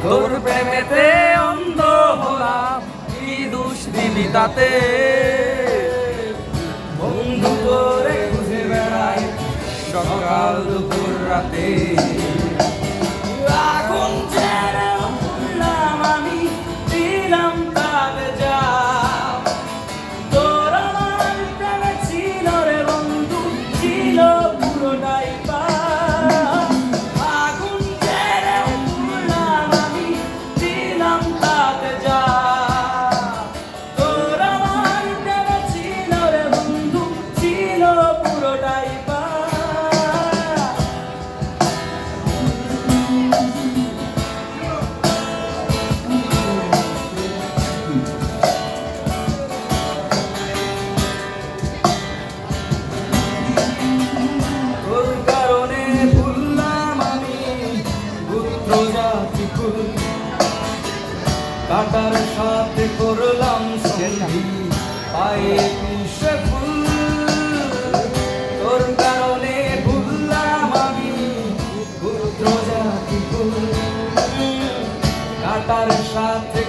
তোর প্রেমেতে অন্ধ হলাম, কি দোষ দিলি তাতে? বন্ধু তোরে খুঁজে বেড়াই সকাল দুপুর রাতে। আগুন ছেড়ে উঠলাম আমি, দিলাম তালে জাপ। তোর আমার প্রেমে ছিল রে বন্ধু, ছিল পুরোটাই পাপ। আগুন ছেড়ে উঠলাম আমি, দিলাম তালে জাপ। তোর আমার প্রেমে ছিল রে বন্ধু, ছিল পুরোটাই পাপ। তোর কারণে ভুললাম আমি পুত্র জাতি কুল, কাটার সাথে করলাম সন্ধি, পায়ে পিষে ফুল। তোর কারণে ভুললাম আমি পুত্র জাতি কুল, কাটার সাথে